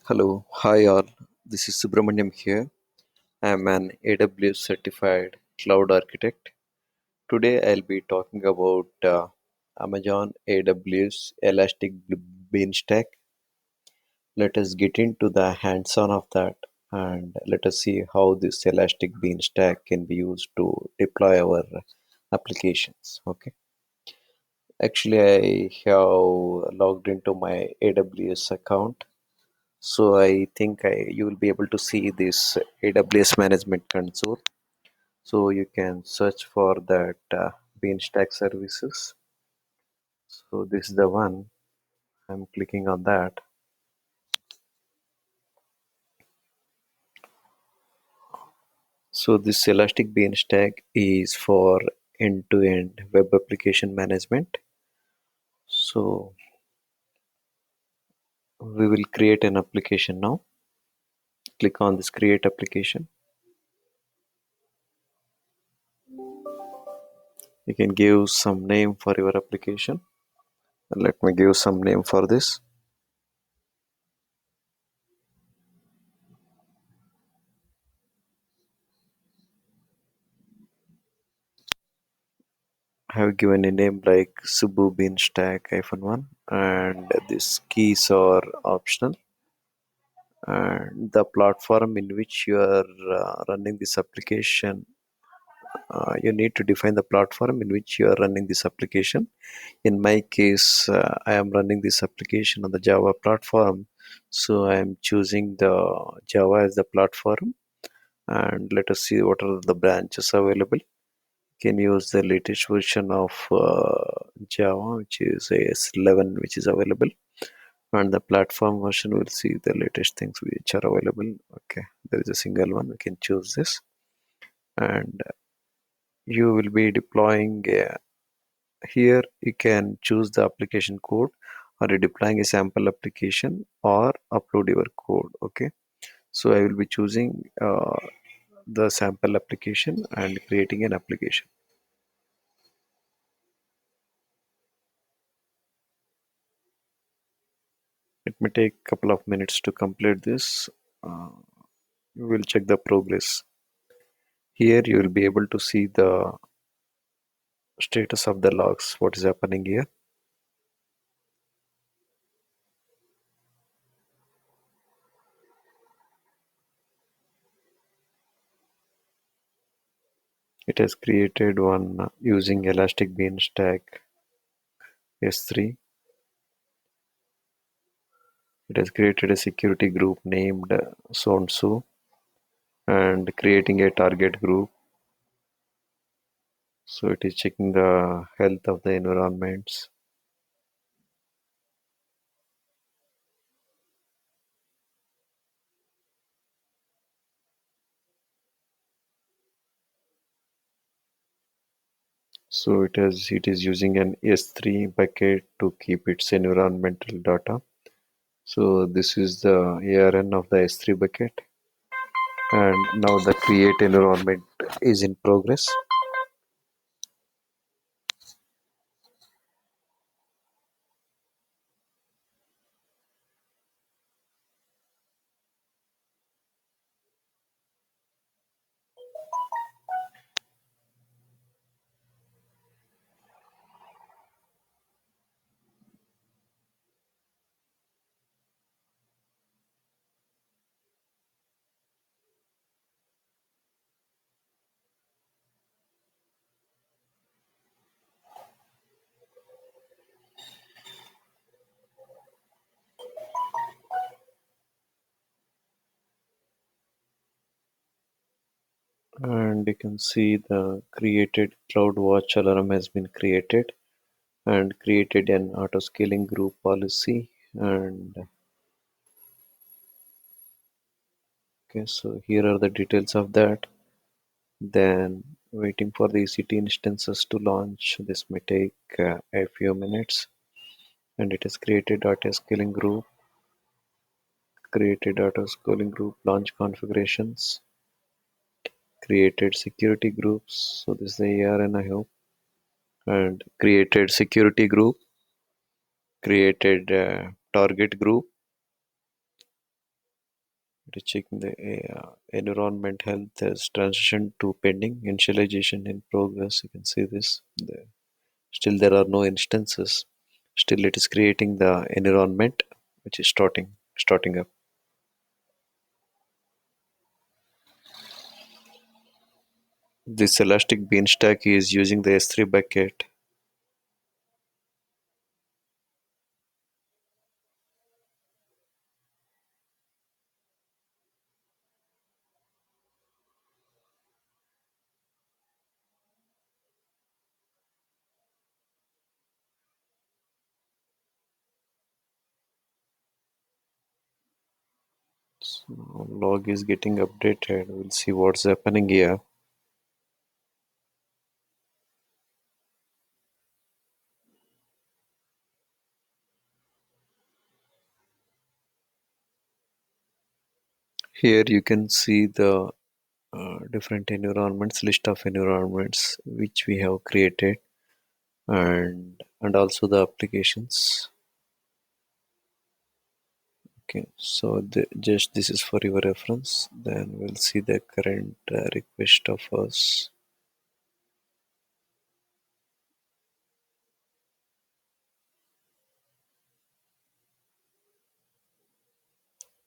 Hello, hi all. This is Subramaniam here. I am an AWS certified cloud architect. Today I'll be talking about Amazon AWS Elastic Beanstalk. Let us get into the hands-on of that and let us see how this Elastic Beanstalk can be used to deploy our applications. Okay. Actually, I have logged into my AWS account. So I think you will be able to see this AWS Management Console. So you can search for that Beanstack services. So this is the one. I'm clicking on that. So this Elastic Beanstalk is for end-to-end web application management. So we will create an application now. Click on this create application. You can give some name for your application. Let me give some name for this. I have given a name like Subu Beanstack -1, and these keys are optional. And the platform in which you are running this application, you need to define the platform in which you are running this application. In my case, I am running this application on the Java platform, so I am choosing the Java as the platform. And let us see what are the branches available. Can use the latest version of Java, which is AS11, which is available, and the platform version will see the latest things which are available. Okay, there is a single one. We can choose this, and you will be deploying here. You can choose the application code, or you're deploying a sample application, or upload your code. Okay, so I will be choosing the sample application and creating an application. It may take a couple of minutes to complete this. Uh, we will check the progress. Here you will be able to see the status of the logs, what is happening here. It has created one using Elastic Beanstalk S3. It has created a security group named so and so, and creating a target group. So it is checking the health of the environments. So it is using an S3 bucket to keep its environmental data. So this is the ARN of the S3 bucket, and now the create environment is in progress. And you can see the created CloudWatch alarm has been created, and created an auto scaling group policy. And okay, so here are the details of that. Then waiting for the ECT instances to launch. This may take a few minutes. And it has created auto scaling group, created auto scaling group launch configurations, created security groups. So this is the ARN, I hope, and created security group, created target group, It is checking the environment health has transitioned to pending initialization in progress. You can see this. Still, there are no instances. Still, it is creating the environment which is starting up. This Elastic Beanstalk is using the S3 bucket. So, log is getting updated. We'll see what's happening here. Here you can see the different environments, list of environments which we have created, and also the applications. Okay, so just this is for your reference. Then we'll see the current request of us.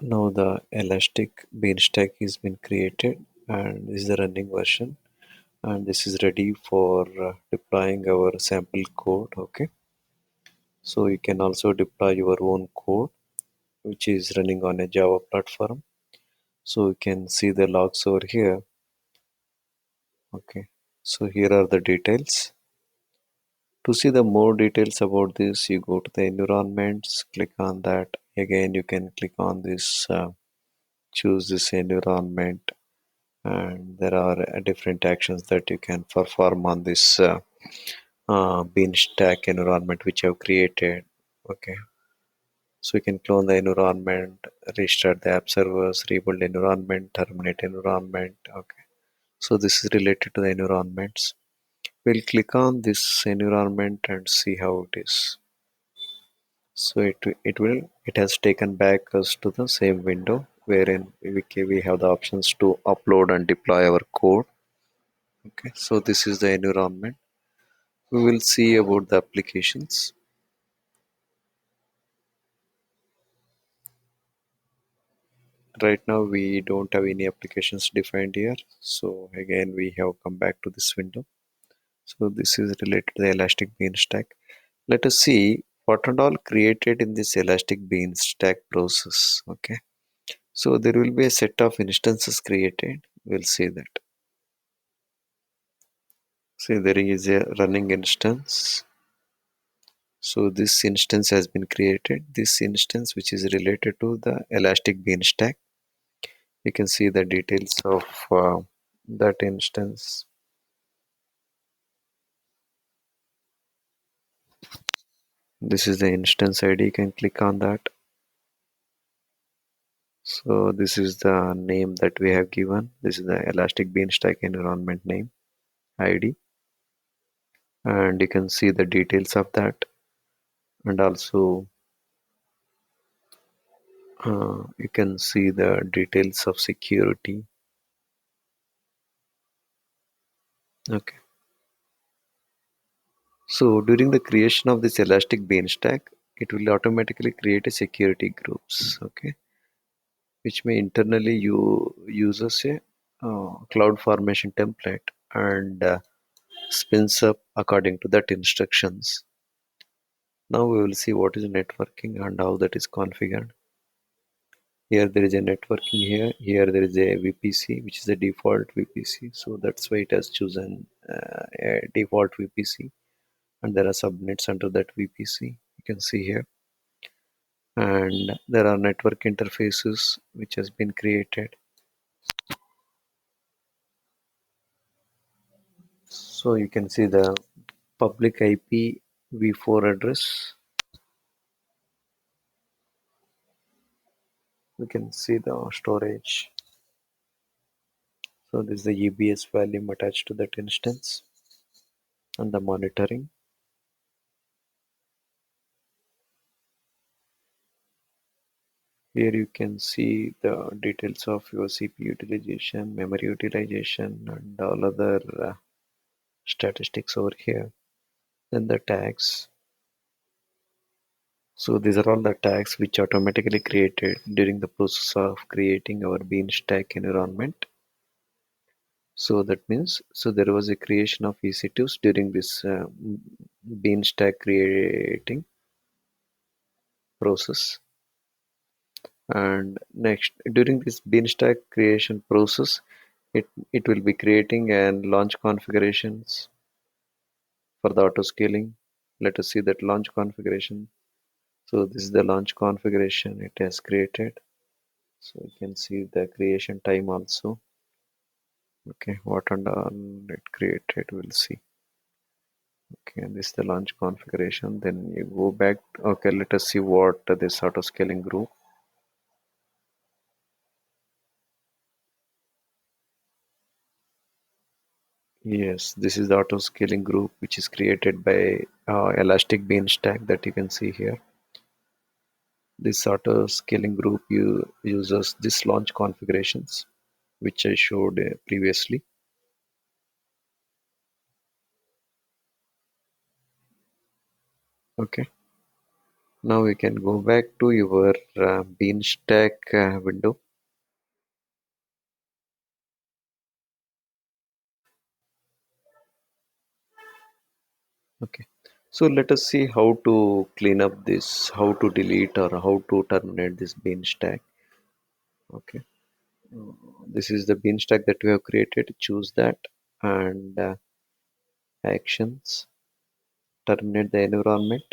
Now the Elastic Beanstalk has been created, and this is the running version, and this is ready for deploying our sample code. Okay, so you can also deploy your own code, which is running on a Java platform. So you can see the logs over here. Okay, so here are the details. To see the more details about this, you go to the environments, click on that. Again, you can click on this, choose this environment, and there are different actions that you can perform on this Beanstack environment which I've created. Okay, so you can clone the environment, restart the app servers, rebuild environment, terminate environment. Okay, so this is related to the environments. We'll click on this environment and see how it is. So it has taken back us to the same window wherein we have the options to upload and deploy our code. Okay, so this is the environment. We will see about the applications. Right now we don't have any applications defined here. So again we have come back to this window. So this is related to the Elastic Beanstalk. Let us see what and all created in this Elastic Beanstalk process. Okay. So there will be a set of instances created. We'll see that. See, there is a running instance. So this instance has been created. This instance, which is related to the Elastic Beanstalk, you can see the details of that instance. This is the instance ID. You can click on that. So this is the name that we have given. This is the Elastic Beanstalk environment name ID, and you can see the details of that, and also you can see the details of security. Okay. So during the creation of this Elastic Beanstalk, it will automatically create a security groups. Okay, which may internally you use as a cloud formation template and spins up according to that instructions. Now we will see what is networking and how that is configured. Here there is a networking here there is a VPC which is the default VPC, so that's why it has chosen a default VPC, and there are subnets under that VPC you can see here, and there are network interfaces which has been created. So you can see the public IP v4 address. We can see the storage. So this is the EBS volume attached to that instance, and the monitoring. Here you can see the details of your CPU utilization, memory utilization, and all other statistics over here. Then the tags. So these are all the tags which automatically created during the process of creating our Beanstack environment. So that means, so there was a creation of EC2s during this Beanstack creating process. And next, during this Beanstack creation process, it will be creating and launch configurations for the auto scaling. Let us see that launch configuration. So this is the launch configuration it has created. So you can see the creation time also. Okay, what and all it created, we'll see. Okay, and this is the launch configuration. Then you go back. Okay, let us see what this auto scaling group. Yes, this is the auto scaling group which is created by Elastic Beanstalk that you can see here. This auto scaling group uses this launch configurations which I showed previously. Okay, now we can go back to your Beanstack window. Okay, so let us see how to clean up this, how to delete or how to terminate this Beanstack. Okay, this is the Beanstack that we have created. Choose that and actions, terminate the environment.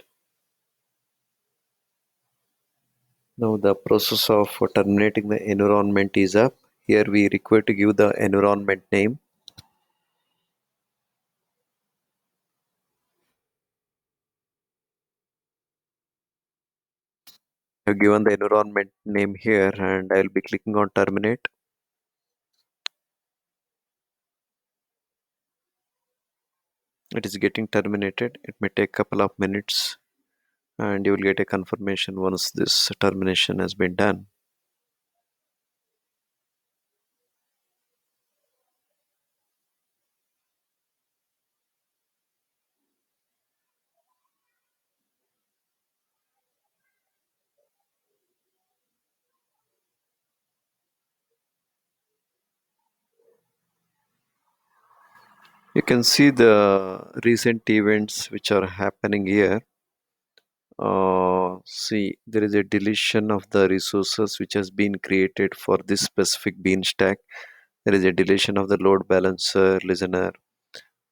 Now the process of terminating the environment is up. Here we require to give the environment name. I've given the environment name here and I'll be clicking on terminate. It is getting terminated. It may take a couple of minutes and you will get a confirmation once this termination has been done. You can see the recent events which are happening here. See, there is a deletion of the resources which has been created for this specific Beanstack. There is a deletion of the load balancer, listener,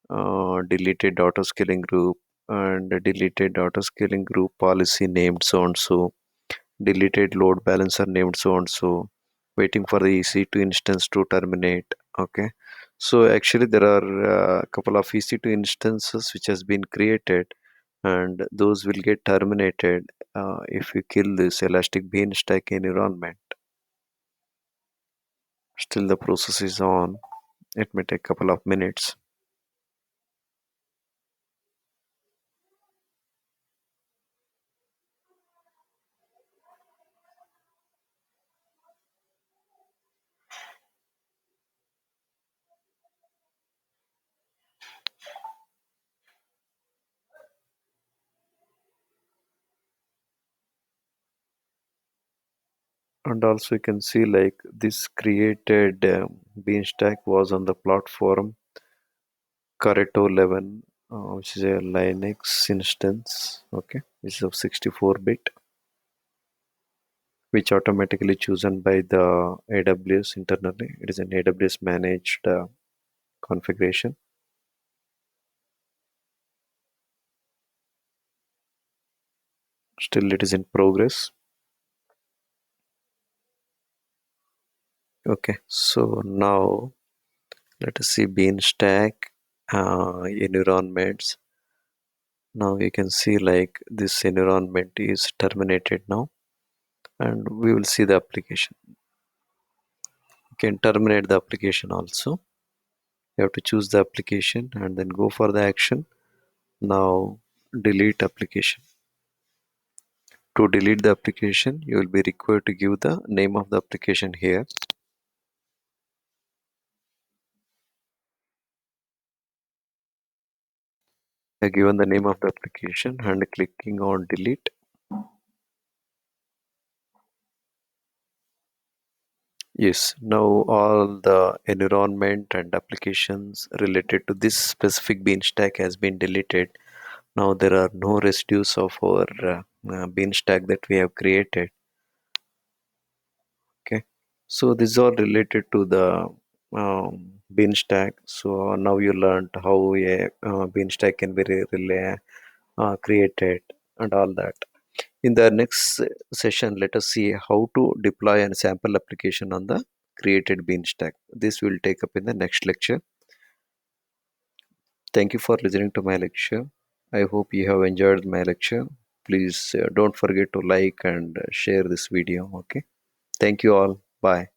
deleted auto scaling group, and a deleted auto scaling group policy named so and so, deleted load balancer named so and so, waiting for the EC2 instance to terminate. Okay, so actually there are a couple of EC2 instances which has been created and those will get terminated if we kill this elastic beanstalk environment. Still the process is on. It may take a couple of minutes. And also you can see like this created beanstalk was on the platform Corretto 11, which is a Linux instance. Okay, this is of 64-bit, which automatically chosen by the AWS internally. It is an AWS managed configuration. Still it is in progress. Okay, so now let us see Beanstack environments. Now you can see like this environment is terminated now, and we will see the application. You can terminate the application also. You have to choose the application and then go for the action. Now delete application. To delete the application, you will be required to give the name of the application here. I have given the name of the application and clicking on delete. Yes, now all the environment and applications related to this specific bean stack has been deleted. Now there are no residues of our bean stack that we have created. Okay, so this is all related to the bean stack. So now you learned how a bean stack can be created and all that. In the next session, let us see how to deploy and sample application on the created bean stack. This will take up in the next lecture. Thank you for listening to my lecture. I hope you have enjoyed my lecture. Please don't forget to like and share this video. Okay. Thank you all. Bye.